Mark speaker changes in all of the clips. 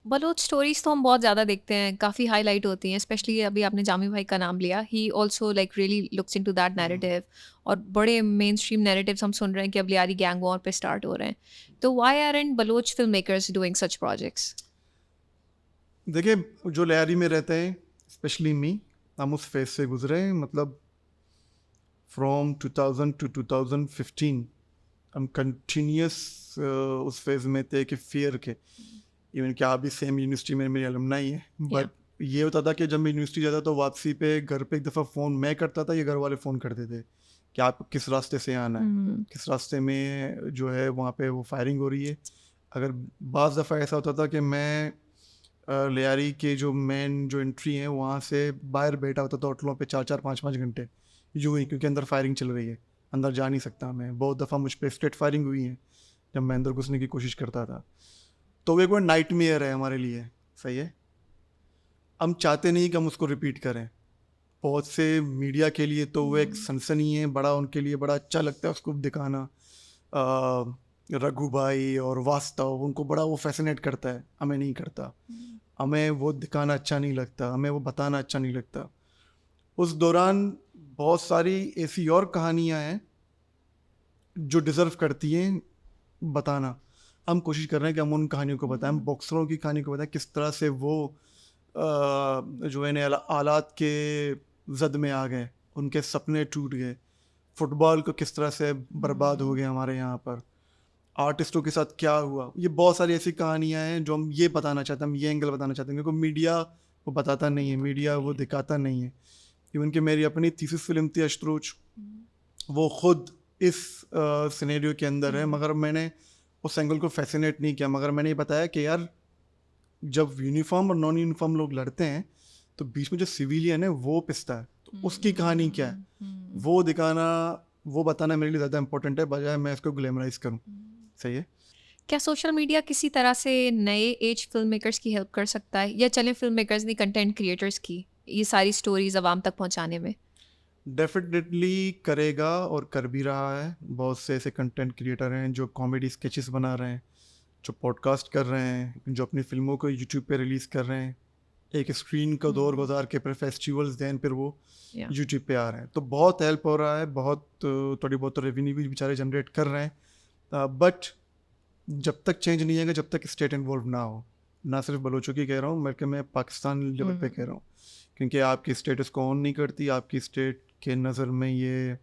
Speaker 1: Bloch stories तो हम बहुत ज़्यादा देखते हैं, काफ़ी हाईलाइट होती हैं, स्पेशली अभी आपने जामी भाई का नाम लिया, he also like really looks into that narrative. और बड़े मेन स्ट्रीम नैरेटिव्स हम सुन रहे हैं कि अब लियारी गैंग वॉर पे स्टार्ट हो रहे हैं। तो why aren't Baloch film makers doing such projects?
Speaker 2: देखिए, जो लियारी में रहते हैं, स्पेशली मी, हम उस फेज से गुजरे हैं। मतलब फ्रॉम 2000 टू 2015 हम कंटिन्यूस उस फेज में थे कि फियर के। इवन कि आप भी सेम यूनिवर्सिटी में मेरी अलमनाई है,
Speaker 1: या
Speaker 2: बट ये होता था कि जब मैं यूनिवर्सिटी जाता तो वापसी पे घर पे एक दफ़ा फ़ोन मैं करता था या घर वाले फ़ोन करते थे कि आप किस रास्ते से आना है, किस रास्ते में जो है वहाँ पे वो फायरिंग हो रही है। अगर बाज़ दफ़ा ऐसा होता था कि मैं लियारी के जो मेन जो एंट्री है वहाँ से बाहर बैठा होता था होटलों पे 4-4 5-5 घंटे यूँ ही, क्योंकि अंदर फायरिंग चल रही है, अंदर जा नहीं सकता मैं। बहुत दफ़ा मुझ पर स्ट्रेट फायरिंग हुई है जब मैं अंदर घुसने की कोशिश करता था। तो वो एक बार नाइटमेयर है हमारे लिए। सही है, हम चाहते नहीं कि हम उसको रिपीट करें। बहुत से मीडिया के लिए तो वो एक सनसनी है, बड़ा उनके लिए बड़ा अच्छा लगता है उसको दिखाना। रघु भाई और वास्तव, उनको बड़ा वो फैसिनेट करता है, हमें नहीं करता। हमें वो दिखाना अच्छा नहीं लगता, हमें वो बताना अच्छा नहीं लगता। उस दौरान बहुत सारी ऐसी और कहानियाँ हैं जो डिज़र्व करती हैं बताना। हम कोशिश कर रहे हैं कि हम उन कहानियों को बताएं, हम बॉक्सरों की कहानी को बताएं, किस तरह से वो जो है आलात के जद में आ गए, उनके सपने टूट गए, फुटबॉल को किस तरह से बर्बाद हो गए हमारे यहाँ पर, आर्टिस्टों के साथ क्या हुआ। ये बहुत सारी ऐसी कहानियाँ हैं जो हम ये बताना चाहते हैं, हम ये एंगल बताना चाहते हैं, क्योंकि मीडिया वो बताता नहीं है, मीडिया वो दिखाता नहीं है। इवन कि मेरी अपनी थीसिस फिल्म थी अशत्रुज, वो खुद इस सिनेरियो के अंदर है, मगर मैंने उस एंगल को फैसिनेट नहीं किया, मगर मैंने ये बताया कि यार जब यूनिफॉर्म और नॉन यूनिफॉर्म लोग लड़ते हैं तो बीच में जो सिविलियन है वो पिसता है, तो उसकी कहानी क्या है वो दिखाना, वो बताना मेरे लिए ज़्यादा इंपॉर्टेंट है, बजाय मैं इसको ग्लैमराइज करूँ। सही है।
Speaker 1: क्या सोशल मीडिया किसी तरह से नए एज फिल्म मेकर्स की हेल्प कर सकता है, या चले फिल्म मेकर्स नहीं, कंटेंट क्रिएटर्स की ये सारी स्टोरीज आवाम तक पहुंचाने में?
Speaker 2: डेफिनेटली करेगा और कर भी रहा है। बहुत से ऐसे कंटेंट क्रिएटर हैं जो कॉमेडी स्केचेस बना रहे हैं, जो पॉडकास्ट कर रहे हैं, जो अपनी फिल्मों को यूट्यूब पे रिलीज़ कर रहे हैं, एक स्क्रीन का दौर गुजार के फिर फेस्टिवल्स देन फिर वो
Speaker 1: या
Speaker 2: यूट्यूब पे आ रहे हैं। तो बहुत हेल्प हो रहा है, बहुत थोड़ी बहुत तो रेवेन्यू भी बेचारे जनरेट कर रहे हैं। बट जब तक चेंज नहीं आएगा, जब तक स्टेट इन्वॉल्व ना हो, ना सिर्फ बलोचों की कह रहा हूँ, बल्कि मैं पाकिस्तान लेवल पे कह रहा हूँ, क्योंकि आपकी स्टेट इसको ऑन नहीं करती, आपकी स्टेट के नज़र में ये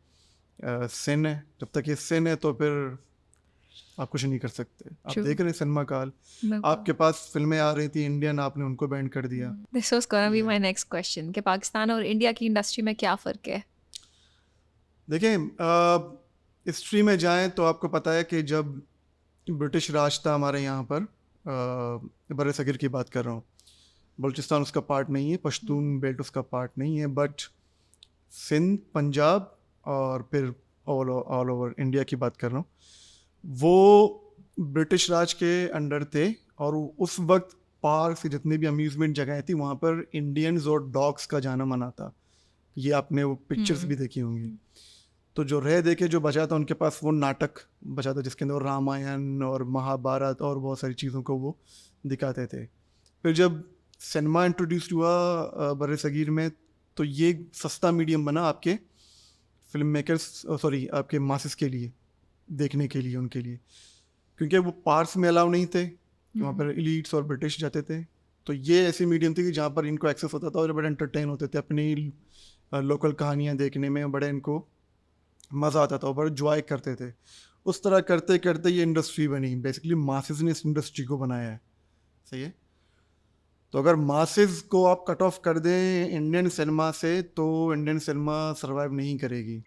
Speaker 2: सिन है। जब तक ये सिन है तो फिर आप कुछ नहीं कर सकते। आप
Speaker 1: ट्रू,
Speaker 2: देख रहे हैं सिनेमा काल,
Speaker 1: बिल्कुल।
Speaker 2: आपके पास फिल्में आ रही थी इंडियन, आपने उनको बैंड कर दिया।
Speaker 1: This was gonna be my next question कि पाकिस्तान और इंडिया की इंडस्ट्री में क्या फ़र्क है?
Speaker 2: देखिए, हिस्ट्री में जाएं तो आपको पता है कि जब ब्रिटिश राज था हमारे यहाँ पर, बर सग़ीर की बात कर रहा हूँ, बलूचिस्तान उसका पार्ट नहीं है, पश्तून बेल्ट उसका पार्ट नहीं है, बट सिंध, पंजाब और फिर ऑल ओवर इंडिया की बात कर रहा हूँ, वो ब्रिटिश राज के अंडर थे। और उस वक्त पार्क से जितनी भी अम्यूज़मेंट जगह थी वहाँ पर इंडियंस और डॉग्स का जाना माना था। ये आपने वो पिक्चर्स भी देखी होंगी। तो जो रह दे के जो बचा था उनके पास वो नाटक बचा था जिसके अंदर रामायण और महाभारत और बहुत सारी चीज़ों को वो दिखाते थे। फिर जब सिनेमा इंट्रोड्यूस हुआ बर सग़ीर में, तो ये सस्ता मीडियम बना आपके फिल्म मेकर्स, सॉरी आपके मासेस के लिए, देखने के लिए, उनके लिए, क्योंकि वो पार्स में अलाउ नहीं थे, वहाँ पर इलीट्स और ब्रिटिश जाते थे। तो ये ऐसी मीडियम थी कि जहाँ पर इनको एक्सेस होता था और बड़े एंटरटेन होते थे अपनी लोकल कहानियाँ देखने में, बड़े इनको मज़ा आता था और बड़े जॉय करते थे। उस तरह करते करते ये इंडस्ट्री बनी। बेसिकली मासेस ने इस इंडस्ट्री को बनाया है। सही है। तो अगर मासेस को आप कट ऑफ कर दें इंडियन सिनेमा से, तो इंडियन सिनेमा सर्वाइव नहीं करेगी।